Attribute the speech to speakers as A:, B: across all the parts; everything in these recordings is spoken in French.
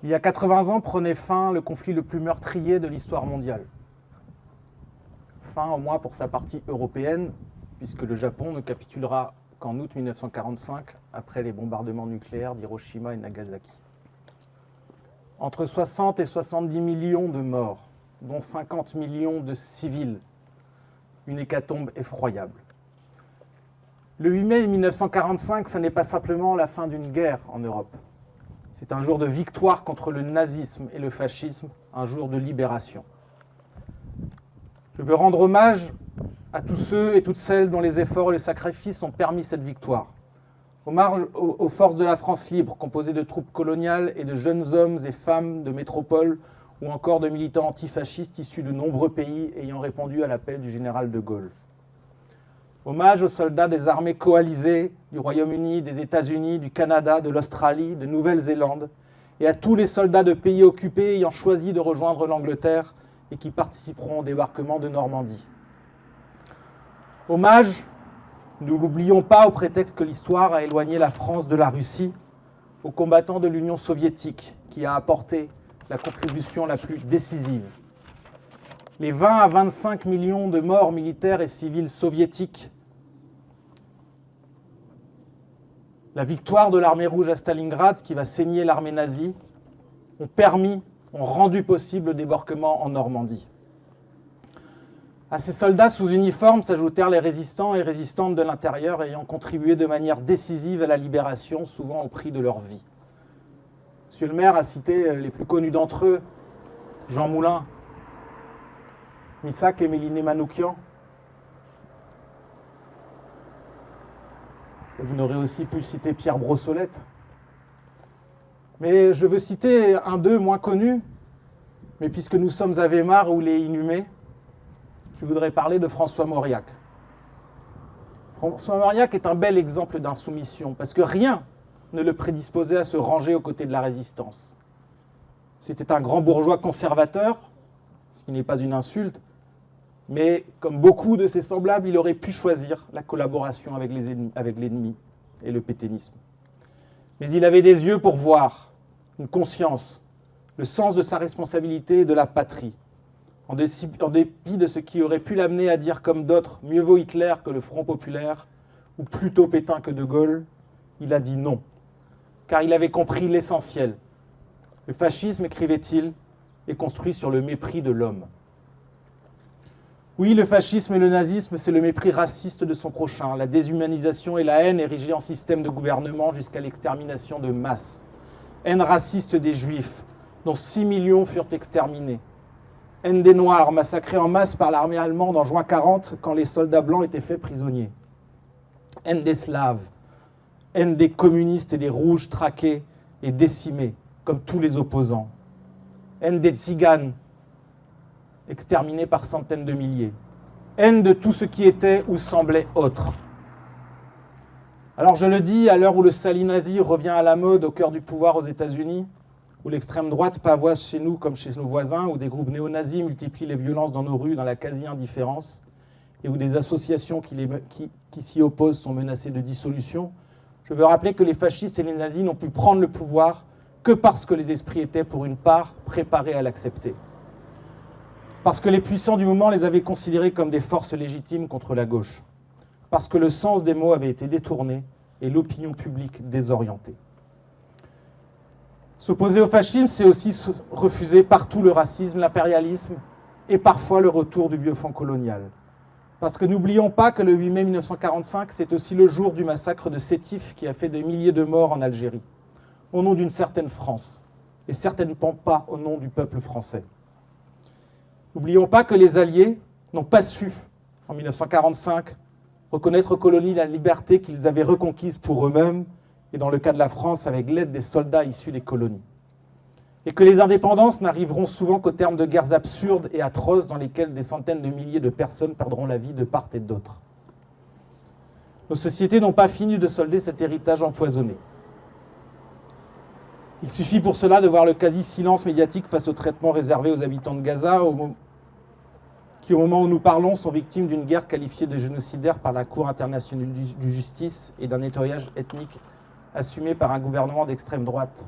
A: Il y a 80 ans prenait fin le conflit le plus meurtrier de l'histoire mondiale. Fin au moins pour sa partie européenne, puisque le Japon ne capitulera qu'en août 1945, après les bombardements nucléaires d'Hiroshima et Nagasaki. Entre 60 et 70 millions de morts, dont 50 millions de civils, une hécatombe effroyable. Le 8 mai 1945, ce n'est pas simplement la fin d'une guerre en Europe. C'est un jour de victoire contre le nazisme et le fascisme, un jour de libération. Je veux rendre hommage à tous ceux et toutes celles dont les efforts et les sacrifices ont permis cette victoire. Hommage aux forces de la France libre, composées de troupes coloniales et de jeunes hommes et femmes de métropole, ou encore de militants antifascistes issus de nombreux pays ayant répondu à l'appel du général de Gaulle. Hommage aux soldats des armées coalisées du Royaume-Uni, des États-Unis, du Canada, de l'Australie, de Nouvelle-Zélande, et à tous les soldats de pays occupés ayant choisi de rejoindre l'Angleterre et qui participeront au débarquement de Normandie. Hommage, ne l'oublions pas au prétexte que l'histoire a éloigné la France de la Russie, aux combattants de l'Union soviétique qui a apporté la contribution la plus décisive. Les 20 à 25 millions de morts militaires et civils soviétiques, la victoire de l'armée rouge à Stalingrad qui va saigner l'armée nazie, ont rendu possible le débarquement en Normandie. À ces soldats sous uniforme s'ajoutèrent les résistants et résistantes de l'intérieur ayant contribué de manière décisive à la libération, souvent au prix de leur vie. Monsieur le maire a cité les plus connus d'entre eux, Jean Moulin, Missak et Méliné Manoukian. Vous n'aurez aussi pu citer Pierre Brossolette. Mais je veux citer un d'eux moins connu, mais puisque nous sommes à Weimar où il est inhumé, je voudrais parler de François Mauriac. François Mauriac est un bel exemple d'insoumission, parce que rien ne le prédisposait à se ranger aux côtés de la résistance. C'était un grand bourgeois conservateur, ce qui n'est pas une insulte, mais comme beaucoup de ses semblables, il aurait pu choisir la collaboration avec l'ennemi et le pétainisme. Mais il avait des yeux pour voir, une conscience, le sens de sa responsabilité et de la patrie. En dépit de ce qui aurait pu l'amener à dire comme d'autres, mieux vaut Hitler que le Front populaire, ou plutôt Pétain que De Gaulle, il a dit non, car il avait compris l'essentiel. Le fascisme, écrivait-il, est construit sur le mépris de l'homme. Oui, le fascisme et le nazisme, c'est le mépris raciste de son prochain, la déshumanisation et la haine érigée en système de gouvernement jusqu'à l'extermination de masse. Haine raciste des Juifs, dont 6 millions furent exterminés. Haine des Noirs, massacrés en masse par l'armée allemande en juin 1940, quand les soldats blancs étaient faits prisonniers. Haine des Slaves, haine des communistes et des Rouges traqués et décimés, comme tous les opposants. Haine des Tziganes, exterminés par centaines de milliers. Haine de tout ce qui était ou semblait autre. Alors je le dis, à l'heure où le sali nazi revient à la mode au cœur du pouvoir aux États-Unis, où l'extrême droite pavoise chez nous comme chez nos voisins, où des groupes néo-nazis multiplient les violences dans nos rues dans la quasi-indifférence, et où des associations qui s'y opposent sont menacées de dissolution, je veux rappeler que les fascistes et les nazis n'ont pu prendre le pouvoir que parce que les esprits étaient, pour une part, préparés à l'accepter. Parce que les puissants du moment les avaient considérés comme des forces légitimes contre la gauche. Parce que le sens des mots avait été détourné et l'opinion publique désorientée. S'opposer au fascisme, c'est aussi refuser partout le racisme, l'impérialisme et parfois le retour du vieux fond colonial. Parce que n'oublions pas que le 8 mai 1945, c'est aussi le jour du massacre de Sétif qui a fait des milliers de morts en Algérie, au nom d'une certaine France, et certainement pas au nom du peuple français. N'oublions pas que les Alliés n'ont pas su, en 1945, reconnaître aux colonies la liberté qu'ils avaient reconquise pour eux-mêmes, et dans le cas de la France, avec l'aide des soldats issus des colonies. Et que les indépendances n'arriveront souvent qu'au terme de guerres absurdes et atroces dans lesquelles des centaines de milliers de personnes perdront la vie de part et d'autre. Nos sociétés n'ont pas fini de solder cet héritage empoisonné. Il suffit pour cela de voir le quasi-silence médiatique face au traitement réservé aux habitants de Gaza, qui, au moment où nous parlons, sont victimes d'une guerre qualifiée de génocidaire par la Cour internationale de justice et d'un nettoyage ethnique assumé par un gouvernement d'extrême droite.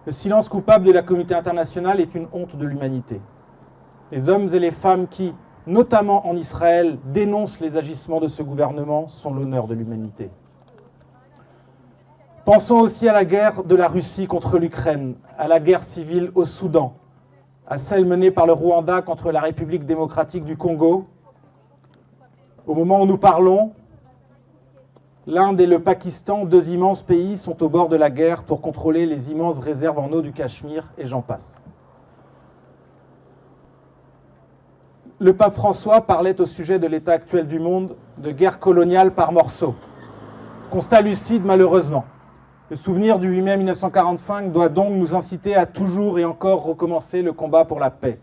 A: Le silence coupable de la communauté internationale est une honte de l'humanité. Les hommes et les femmes qui, notamment en Israël, dénoncent les agissements de ce gouvernement sont l'honneur de l'humanité. Pensons aussi à la guerre de la Russie contre l'Ukraine, à la guerre civile au Soudan, à celle menée par le Rwanda contre la République démocratique du Congo. Au moment où nous parlons, l'Inde et le Pakistan, deux immenses pays, sont au bord de la guerre pour contrôler les immenses réserves en eau du Cachemire, et j'en passe. Le pape François parlait au sujet de l'état actuel du monde de guerre coloniale par morceaux. Constat lucide malheureusement. Le souvenir du 8 mai 1945 doit donc nous inciter à toujours et encore recommencer le combat pour la paix.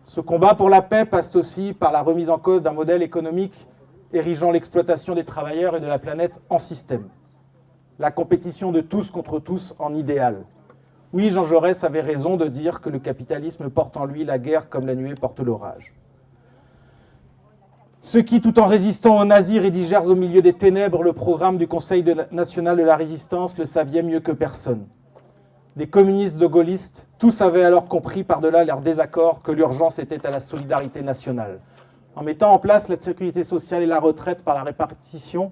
A: Ce combat pour la paix passe aussi par la remise en cause d'un modèle économique érigeant l'exploitation des travailleurs et de la planète en système. La compétition de tous contre tous en idéal. Oui, Jean Jaurès avait raison de dire que le capitalisme porte en lui la guerre comme la nuée porte l'orage. Ceux qui, tout en résistant aux nazis, rédigèrent au milieu des ténèbres le programme du Conseil national de la résistance le savaient mieux que personne. Des communistes de gaullistes, tous avaient alors compris par-delà leurs désaccords que l'urgence était à la solidarité nationale. En mettant en place la sécurité sociale et la retraite par la répartition,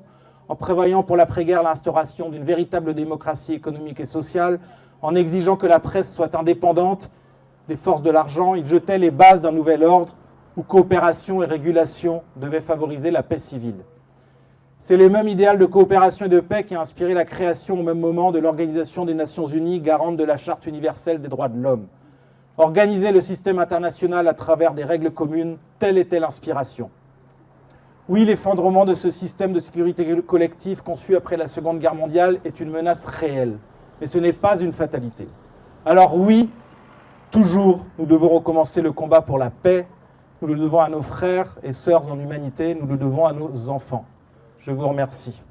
A: en prévoyant pour l'après-guerre l'instauration d'une véritable démocratie économique et sociale, en exigeant que la presse soit indépendante des forces de l'argent, ils jetaient les bases d'un nouvel ordre où coopération et régulation devaient favoriser la paix civile. C'est le même idéal de coopération et de paix qui a inspiré la création au même moment de l'Organisation des Nations Unies, garante de la Charte universelle des droits de l'homme. Organiser le système international à travers des règles communes, telle était l'inspiration. Oui, l'effondrement de ce système de sécurité collective conçu après la Seconde Guerre mondiale est une menace réelle, mais ce n'est pas une fatalité. Alors oui, toujours, nous devons recommencer le combat pour la paix. Nous le devons à nos frères et sœurs en humanité, nous le devons à nos enfants. Je vous remercie.